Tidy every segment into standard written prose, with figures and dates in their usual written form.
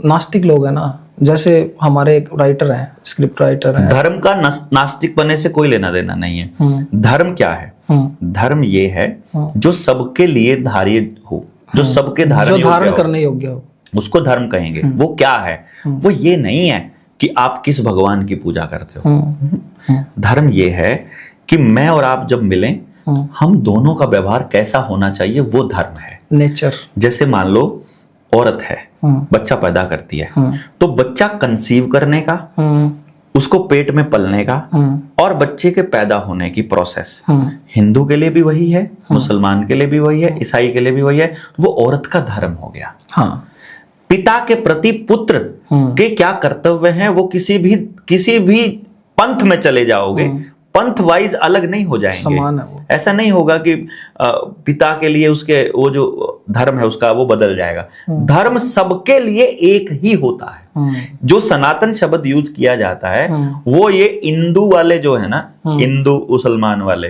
नास्तिक लोग हैं ना, जैसे हमारे एक राइटर हैं, स्क्रिप्ट राइटर हैं। धर्म का नास्तिक बनने से कोई लेना देना नहीं है। धर्म क्या है? धर्म ये है जो सबके लिए धार्य हो, जो सबके धारण करने योग्य हो, उसको धर्म कहेंगे। वो क्या है? वो ये नहीं है कि आप किस भगवान की पूजा करते हो। धर्म ये है कि मैं और आप जब मिलें, हम दोनों का व्यवहार कैसा होना चाहिए, वो धर्म है। नेचर। जैसे मान लो औरत है, बच्चा पैदा करती है, तो बच्चा कंसीव करने का, उसको पेट में पलने का और बच्चे के पैदा होने की प्रोसेस हिंदू के लिए भी वही है, मुसलमान के लिए भी वही है, ईसाई के लिए भी वही है। वो औरत का धर्म हो गया। पिता के प्रति पुत्र के क्या कर्तव्य हैं, वो किसी भी पंथ में चले जाओगे, पंथ वाइज अलग नहीं हो जाएंगे, समान है वो। ऐसा नहीं होगा कि पिता के लिए उसके वो जो धर्म है उसका वो बदल जाएगा। धर्म सबके लिए एक ही होता है। जो सनातन शब्द यूज किया जाता है वो ये हिंदू वाले जो है ना, हिंदू मुसलमान वाले,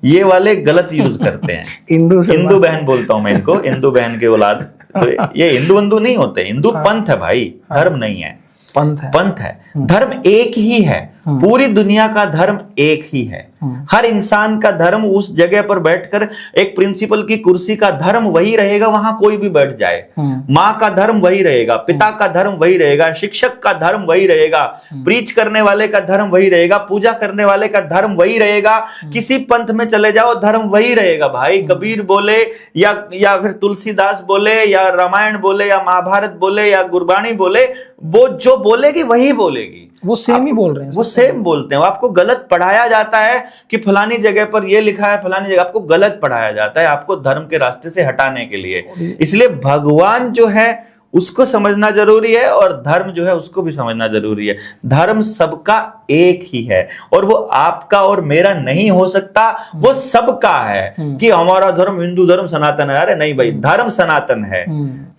ये वाले गलत यूज करते हैं। हिंदू बहन बोलता हूं मैं इनको, हिंदू बहन के औलाद। तो ये हिंदू बंधु नहीं होते, हिंदू पंथ है भाई, धर्म नहीं है। पंथ है। धर्म एक ही है, पूरी दुनिया का धर्म एक ही है। हर इंसान का धर्म उस जगह पर बैठकर, एक प्रिंसिपल की कुर्सी का धर्म वही रहेगा, वहां कोई भी बैठ जाए। माँ का धर्म वही रहेगा, पिता का धर्म वही रहेगा, शिक्षक का धर्म वही रहेगा, प्रीच करने वाले का धर्म वही रहेगा, पूजा करने वाले का धर्म वही रहेगा। किसी पंथ में चले जाओ, धर्म वही रहेगा भाई। कबीर बोले या फिर तुलसीदास बोले या रामायण बोले या महाभारत बोले या गुरबाणी बोले, वो जो बोलेगी वही बोलेगी। वो सेम ही बोल रहे हैं, वो सेम बोलते हैं। आपको गलत पढ़ाया जाता है कि फलानी जगह पर ये लिखा है, फलानी जगह आपको गलत पढ़ाया जाता है, आपको धर्म के रास्ते से हटाने के लिए। इसलिए भगवान जो है उसको समझना जरूरी है और धर्म जो है उसको भी समझना जरूरी है। धर्म सबका एक ही है और वो आपका और मेरा नहीं हो सकता, वो सबका है। कि हमारा धर्म हिंदू धर्म सनातन है, अरे नहीं भाई, धर्म सनातन है,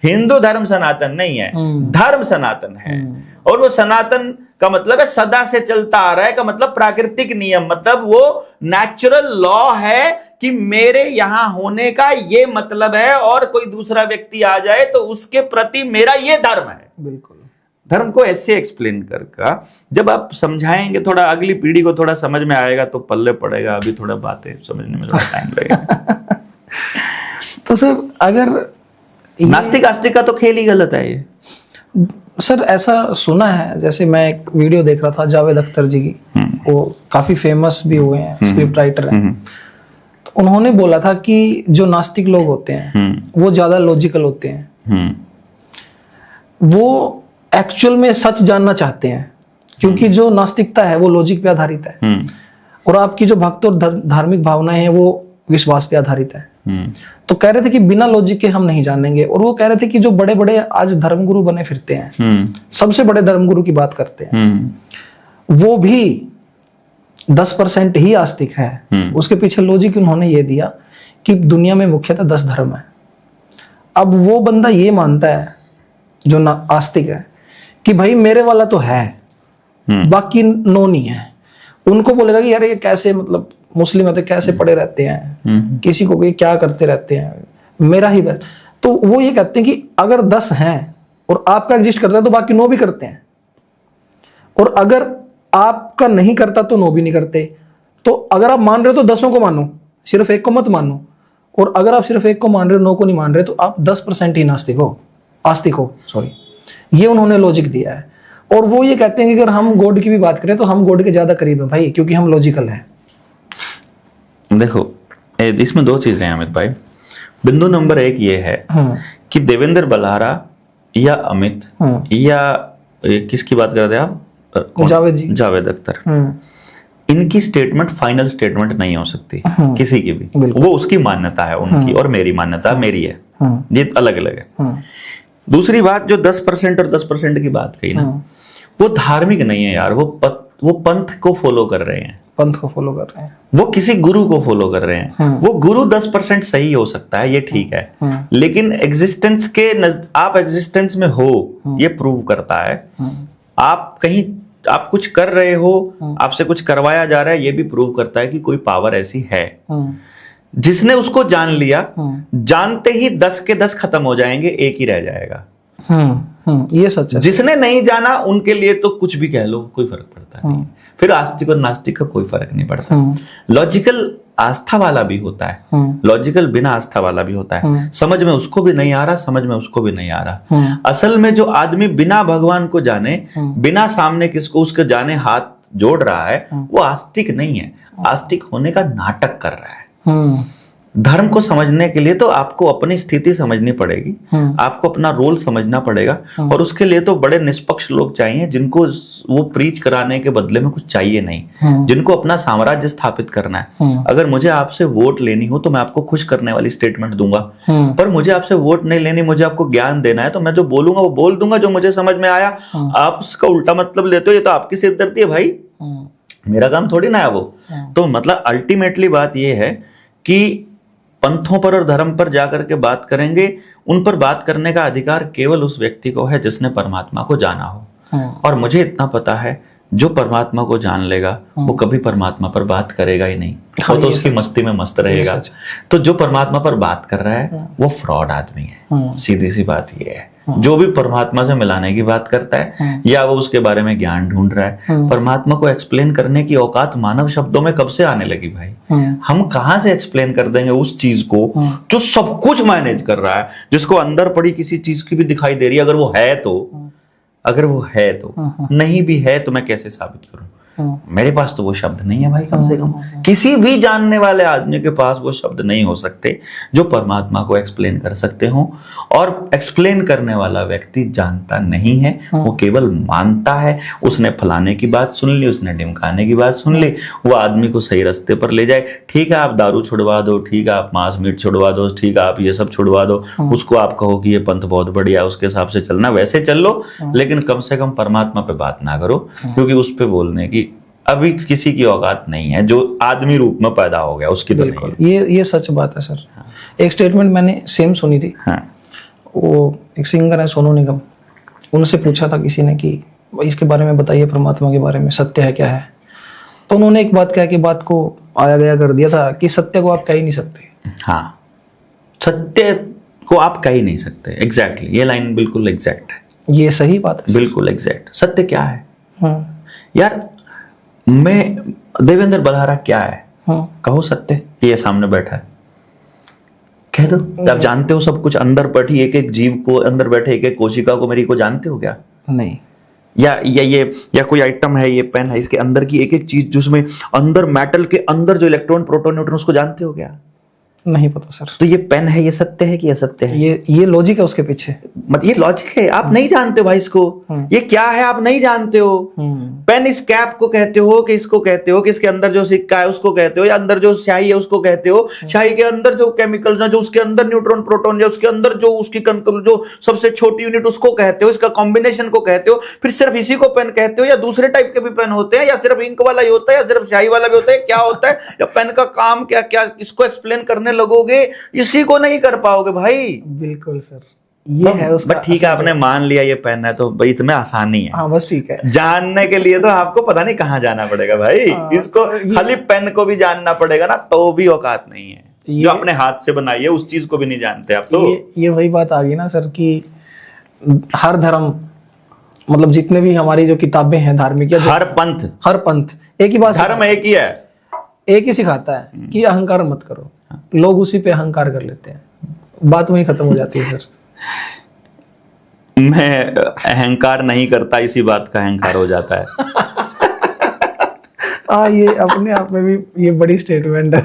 हिंदू धर्म सनातन नहीं है, धर्म सनातन है। और वो सनातन का मतलब है सदा से चलता आ रहा है, का मतलब प्राकृतिक नियम, मतलब वो नेचुरल लॉ है कि मेरे यहां होने का ये मतलब है और कोई दूसरा व्यक्ति आ जाए तो उसके प्रति मेरा ये धर्म है। बिल्कुल। धर्म को ऐसे एक्सप्लेन करके जब आप समझाएंगे, थोड़ा अगली पीढ़ी को थोड़ा समझ में आएगा तो पल्ले पड़ेगा। अभी थोड़ा बातें समझने में थोड़ा टाइम लगेगा। तो सर अगर नास्तिक आस्तिक का तो खेल ही गलत है ये। सर ऐसा सुना है, जैसे मैं एक वीडियो देख रहा था जावेद अख्तर जी की, वो काफी फेमस भी हुए हैं, स्क्रिप्ट राइटर हैं। तो उन्होंने बोला था कि जो नास्तिक लोग होते हैं वो ज्यादा लॉजिकल होते हैं, वो एक्चुअल में सच जानना चाहते हैं, क्योंकि जो नास्तिकता है वो लॉजिक पे आधारित है और आपकी जो भक्त और धार्मिक भावनाएं हैं वो विश्वास पे आधारित है। तो कह रहे थे कि बिना लॉजिक के हम नहीं जानेंगे। और वो कह रहे थे कि जो बड़े बड़े आज धर्मगुरु बने फिरते हैं, सबसे बड़े धर्मगुरु की बात करते हैं, वो भी 10% ही आस्तिक है। उसके पीछे लॉजिक उन्होंने ये दिया कि दुनिया में मुख्यतः 10 धर्म है। अब वो बंदा ये मानता है जो आस्तिक है कि भाई मेरे वाला तो है, बाकी नो नहीं है। उनको बोलेगा कि यार ये कैसे, मतलब मुस्लिम है तो कैसे पड़े रहते हैं, किसी को भी क्या करते रहते हैं, मेरा ही बस। तो वो ये कहते हैं कि अगर 10 हैं और आपका एग्जिस्ट करता है तो बाकी 9 भी करते हैं, और अगर आपका नहीं करता तो 9 भी नहीं करते। तो अगर आप मान रहे हो तो 10 को मानो, सिर्फ 1 को मत मानो। और अगर आप सिर्फ 1 को मान रहे हो, 9 को नहीं मान रहे, तो आप 10% ही नास्तिक हो, आस्तिक हो, सॉरी। ये उन्होंने लॉजिक दिया है। और वो ये कहते हैं कि अगर हम गॉड की भी बात करें तो हम गॉड के ज्यादा करीब हैं भाई, क्योंकि हम लॉजिकल हैं। देखो इसमें 2 चीजें हैं अमित भाई। बिंदु नंबर 1 ये है कि देवेंद्र बल्हारा या अमित या किसकी बात कर रहे थे आप? जावेद अख्तर। इनकी स्टेटमेंट फाइनल स्टेटमेंट नहीं हो सकती किसी की भी। वो उसकी मान्यता है उनकी और मेरी मान्यता मेरी है, ये अलग अलग है। दूसरी बात, जो 10% और 10% की बात कही ना, वो धार्मिक नहीं है यार। वो पंथ को फॉलो कर रहे हैं, वो किसी गुरु को फॉलो कर रहे हैं। वो गुरु 10% सही हो सकता है, ये ठीक है, लेकिन एग्जिस्टेंस के आप एग्जिस्टेंस में हो ये प्रूव करता है। आप कहीं आप कुछ कर रहे हो, आपसे कुछ करवाया जा रहा है, ये भी प्रूव करता है कि कोई पावर ऐसी है। जिसने उसको जान लिया, जानते ही 10 के 10 खत्म हो जाएंगे, एक ही रह जाएगा। ये सच है। जिसने नहीं जाना उनके लिए तो कुछ भी कह लो, कोई फर्क पड़ता नहीं। फिर आस्तिक और नास्तिक का कोई फर्क नहीं पड़ता। लॉजिकल आस्था वाला भी होता है, लॉजिकल बिना आस्था वाला भी होता है। समझ में उसको भी नहीं आ रहा, समझ में उसको भी नहीं आ रहा। असल में जो आदमी बिना भगवान को जाने, बिना सामने किसको उसके जाने हाथ जोड़ रहा है, वो आस्तिक नहीं है, आस्तिक होने का नाटक कर रहा है। धर्म को समझने के लिए तो आपको अपनी स्थिति समझनी पड़ेगी, आपको अपना रोल समझना पड़ेगा, और उसके लिए तो बड़े निष्पक्ष लोग चाहिए जिनको वो प्रीच कराने के बदले में कुछ चाहिए नहीं, जिनको अपना साम्राज्य स्थापित करना है। अगर मुझे आपसे वोट लेनी हो तो मैं आपको खुश करने वाली स्टेटमेंट दूंगा, पर मुझे आपसे वोट नहीं लेनी, मुझे आपको ज्ञान देना है, तो मैं जो बोलूंगा वो बोल दूंगा जो मुझे समझ में आया। आप उसका उल्टा मतलब लेते हो, ये तो आपकी सिरदर्दी है भाई, मेरा काम थोड़ी ना है वो। तो मतलब अल्टीमेटली बात ये है कि पंथों पर और धर्म पर जाकर के बात करेंगे, उन पर बात करने का अधिकार केवल उस व्यक्ति को है जिसने परमात्मा को जाना हो। और मुझे इतना पता है, जो परमात्मा को जान लेगा वो कभी परमात्मा पर बात करेगा ही नहीं, वो तो उसकी मस्ती में मस्त रहेगा। तो जो परमात्मा पर बात कर रहा है वो फ्रॉड आदमी है, सीधी सी बात ये है। जो भी परमात्मा से मिलाने की बात करता है या वो उसके बारे में ज्ञान ढूंढ रहा है, परमात्मा को एक्सप्लेन करने की औकात मानव शब्दों में कब से आने लगी भाई? हम कहां से एक्सप्लेन कर देंगे उस चीज को जो सब कुछ मैनेज कर रहा है, जिसको अंदर पड़ी किसी चीज की भी दिखाई दे रही है, अगर वो है तो, अगर वो है तो, नहीं भी है तो मैं कैसे साबित करूं? मेरे पास तो वो शब्द नहीं है भाई, कम से कम किसी भी जानने वाले आदमी के पास वो शब्द नहीं हो सकते जो परमात्मा को एक्सप्लेन कर सकते हो। और एक्सप्लेन करने वाला व्यक्ति जानता नहीं है, वो केवल मानता है। उसने फलाने की बात सुन ली, उसने ढिमकाने की बात सुन ली, वो आदमी को सही रास्ते पर ले जाए। ठीक है, आप दारू छुड़वा दो, ठीक है आप मांस मीट छुड़वा दो, ठीक है आप ये सब छुड़वा दो, उसको आप कहो कि ये पंथ बहुत बढ़िया है, उसके हिसाब से चलना, वैसे चल लो, लेकिन कम से कम परमात्मा पे बात ना करो, क्योंकि उस पे बोलने की अभी किसी की औकात नहीं है जो आदमी रूप में पैदा हो गया, उसकी तो नहीं है। ये सच बात है सर। एक स्टेटमेंट मैंने सेम सुनी थी। वो एक सिंगर है सोनू निगम, उनसे पूछा था किसी ने कि इसके बारे में बताइए, परमात्मा के बारे में सत्य है क्या है? तो उन्होंने एक बात कहा कि बात को आया गया कर दिया था कि सत्य को आप कह ही नहीं सकते। हाँ, सत्य को आप कह ही नहीं सकते। एग्जैक्टली, ये लाइन बिल्कुल एग्जैक्ट है। ये सही बात है, बिल्कुल एग्जैक्ट। सत्य क्या है यार? मैं देवेंद्र बलहारा क्या है? कहो सत्य, ये सामने बैठा है, कह दो। आप जानते हो सब कुछ, अंदर बैठी एक एक जीव को, अंदर बैठे एक एक कोशिका को, मेरी को जानते हो क्या? नहीं। या कोई आइटम है, ये पेन है, इसके अंदर की एक एक चीज, जिसमें अंदर मेटल के अंदर जो इलेक्ट्रॉन प्रोटॉन न्यूट्रॉन, उसको जानते हो क्या? नहीं पता सर। तो ये पेन है, ये सत्य है कि असत्य है? ये लॉजिक है उसके पीछे, मतलब ये लॉजिक है। आप नहीं जानते हो भाई इसको, ये क्या है आप नहीं जानते हो। पेन इस कैप को कहते हो कि इसको कहते हो कि इसके अंदर जो सिक्का है उसको कहते हो, या अंदर जो स्याही है उसको कहते हो, स्याही के अंदर जो केमिकल्स हैं, जो उसके अंदर न्यूट्रॉन प्रोटॉन, या उसके अंदर जो उसकी जो सबसे छोटी यूनिट, उसको कहते हो, इसका कॉम्बिनेशन को कहते हो। फिर सिर्फ इसी को पेन कहते हो, या दूसरे टाइप के भी पेन होते हैं, या सिर्फ इंक वाला ही होता है, या सिर्फ स्याही वाला भी होता है? क्या होता है? या पेन का काम क्या क्या, इसको एक्सप्लेन करने लगोगे, इसी को नहीं कर पाओगे भाई। बिल्कुल सर, ये है उसका। ठीक है, आपने मान लिया ये पेन है, तो भाई इसमें आसानी है। हाँ बस ठीक है। जानने के लिए तो आपको पता नहीं कहाँ जाना पड़ेगा भाई। इसको खाली पेन को भी जानना पड़ेगा ना, तो भी औकात नहीं है। जो अपने हाथ से बनाई है उस चीज को भी नहीं जानते आप तो। ये वही बात आ गई ना सर कि हर धर्म, मतलब जितने भी हमारी जो किताबें हैं धार्मिक, हर पंथ एक ही बात, धर्म एक ही है, एक ही सिखाता है कि अहंकार मत करो। लोग उसी पे अहंकार कर लेते हैं, बात वहीं खत्म हो जाती है सर। मैं अहंकार नहीं करता, इसी बात का अहंकार हो जाता है। ये अपने आप में भी ये बड़ी स्टेटमेंट है।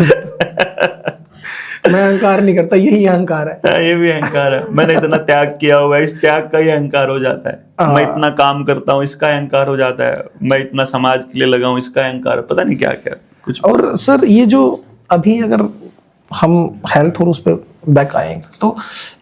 मैं अहंकार नहीं करता, यही अहंकार है। ये भी अहंकार है। मैंने इतना त्याग किया हुआ है, इस त्याग का ही अहंकार हो जाता है। मैं इतना काम करता हूँ, इसका अहंकार हो जाता है। मैं इतना समाज के लिए लगा हूँ, इसका अहंकार, पता नहीं क्या क्या कुछ। और सर ये जो अभी अगर हम हेल्थ और उस पर बैक आएंगे तो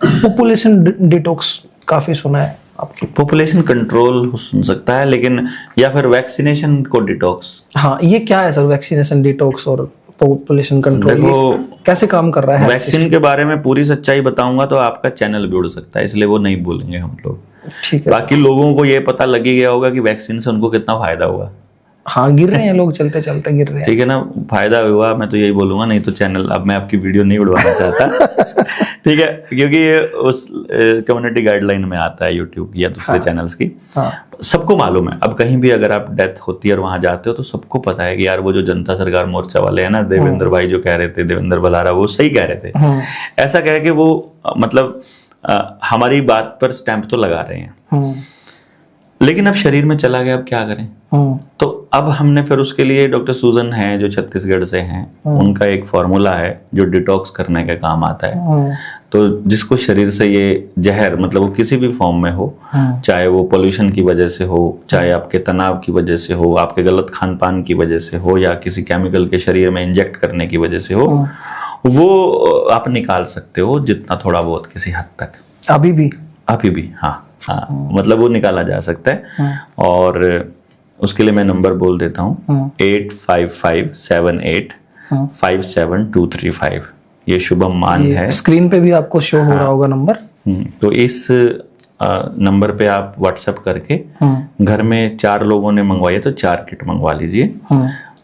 पॉपुलेशन डिटॉक्स काफी सुना है आपकी। पॉपुलेशन कंट्रोल सुन सकता है, लेकिन या फिर वैक्सीनेशन को डिटॉक्स। हाँ, ये क्या है सर वैक्सीनेशन डिटॉक्स और पॉपुलेशन कंट्रोल? देखो कैसे काम कर रहा है? वैक्सीन के बारे में पूरी सच्चाई बताऊंगा तो आपका चैनल भी उड़ सकता है, इसलिए वो नहीं बोलेंगे हम लोग। ठीक है। बाकी लोगों को ये पता लग ही गया होगा कि वैक्सीन से उनको कितना फायदा हुआ। हाँ, गिर रहे हैं लोग, चलते चलते गिर रहे हैं। ठीक है ना, फायदा हुआ, मैं तो यही बोलूंगा। नहीं तो चैनल, अब मैं आपकी वीडियो नहीं उड़वाना चाहता। ठीक है, क्योंकि ये उस कम्युनिटी गाइडलाइन में आता है यूट्यूब या दूसरे चैनल्स की। हाँ। सबको मालूम है, अब कहीं भी अगर आप डेथ होती है और वहां जाते हो तो सबको पता है कि यार वो जो जनता सरकार मोर्चा वाले हैं ना, देवेंद्र भाई जो कह रहे थे, देवेंद्र बलारा, वो सही कह रहे थे। ऐसा कह के वो मतलब हमारी बात पर स्टैंप तो लगा रहे हैं, लेकिन अब शरीर में चला गया, अब क्या करें। तो अब हमने फिर उसके लिए डॉक्टर सूजन हैं जो छत्तीसगढ़ से हैं, उनका एक फॉर्मूला है जो डिटॉक्स करने के काम आता है। तो जिसको शरीर से ये जहर, मतलब वो किसी भी फॉर्म में हो, चाहे वो पोल्यूशन की वजह से हो, चाहे आपके तनाव की वजह से हो, आपके गलत खान पान की वजह से हो, या किसी केमिकल के शरीर में इंजेक्ट करने की वजह से हो, वो आप निकाल सकते हो जितना थोड़ा बहुत, किसी हद तक। अभी भी हाँ, मतलब वो निकाला जा सकता है। और उसके लिए मैं नंबर बोल देता हूँ, 8557857235। ये शुभम मान है, स्क्रीन पे भी आपको शो हो रहा होगा नंबर। तो इस नंबर पे आप व्हाट्सएप करके, घर में 4 लोगों ने मंगवाई है तो 4 किट मंगवा लीजिए।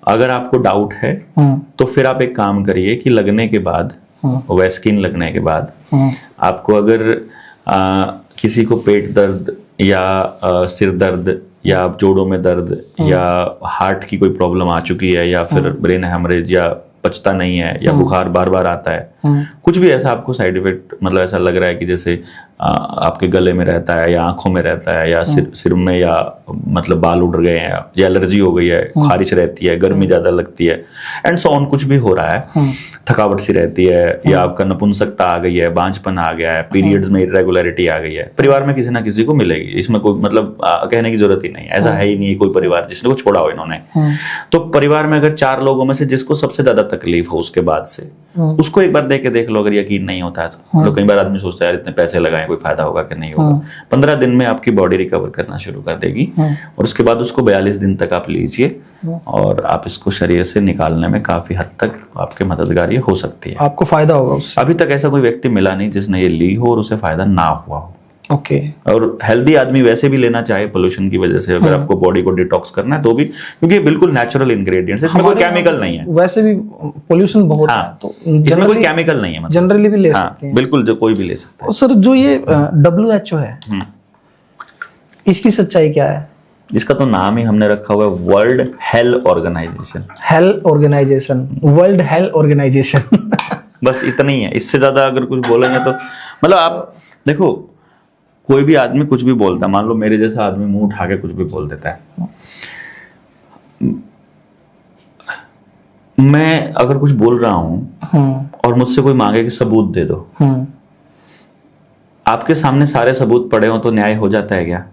अगर आपको डाउट है तो फिर आप एक काम करिए कि लगने के बाद, वैस्किन लगने के बाद, आपको अगर किसी को पेट दर्द या सिर दर्द या जोड़ों में दर्द या हार्ट की कोई प्रॉब्लम आ चुकी है, या फिर ब्रेन हेमरेज, या पचता नहीं है, या बुखार बार बार आता है, कुछ भी ऐसा आपको साइड इफेक्ट, मतलब ऐसा लग रहा है कि जैसे आपके गले में रहता है, या आंखों में रहता है, या सिर में, या मतलब बाल उड़ गए हैं, या एलर्जी हो गई है, खारिश रहती है, गर्मी ज्यादा लगती है, एंड सो ऑन, कुछ भी हो रहा है, थकावट सी रहती है, या आपका नपुंसकता आ गई है, बांझपन आ गया है, पीरियड्स में इरेगुलरिटी आ गई है, परिवार में किसी ना किसी को मिलेगी, इसमें कोई मतलब कहने की जरूरत ही नहीं, ऐसा है ही नहीं कोई परिवार जिसने को छोड़ा हो इन्होंने। तो परिवार में अगर 4 लोगों में से जिसको सबसे ज्यादा तकलीफ हो उसके बाद से, उसको एक बार देख लो, अगर यकीन नहीं होता है तो। मतलब कई बार आदमी सोचता है यार इतने पैसे लगाए, कोई फायदा होगा कि नहीं होगा। 15 दिन में आपकी बॉडी रिकवर करना शुरू कर देगी, और उसके बाद उसको 42 दिन तक आप लीजिए, और आप इसको शरीर से निकालने में काफी हद तक आपके मददगार ये हो सकती है, आपको फायदा होगा उससे। अभी तक ऐसा कोई व्यक्ति मिला नहीं जिसने ये ली हो और उसे फायदा ना हुआ हो। ओके। और हेल्दी आदमी वैसे भी लेना चाहे पोल्यूशन की वजह से, अगर आपको बॉडी को डिटॉक्स करना है तो भी, क्योंकि ये बिल्कुल नेचुरल इंग्रेडिएंट्स है, इसमें कोई केमिकल नहीं है। वैसे भी पोल्यूशन बहुत है, तो इसमें कोई केमिकल नहीं है, मतलब जनरली भी ले सकते हैं। बिल्कुल, जो कोई भी ले सकता है। सर, जो ये WHO है, इसकी सच्चाई क्या है? इसका तो नाम ही हमने रखा हुआ है World Health Organization. World Health Organization. बस इतना ही है, इससे ज्यादा अगर कुछ बोलेंगे तो, मतलब आप देखो, कोई भी आदमी कुछ भी बोलता है, मान लो मेरे जैसा आदमी मुंह उठा के कुछ भी बोल देता है, मैं अगर कुछ बोल रहा हूं और मुझसे कोई मांगे कि सबूत दे दो, आपके सामने सारे सबूत पड़े हो तो न्याय हो जाता है क्या?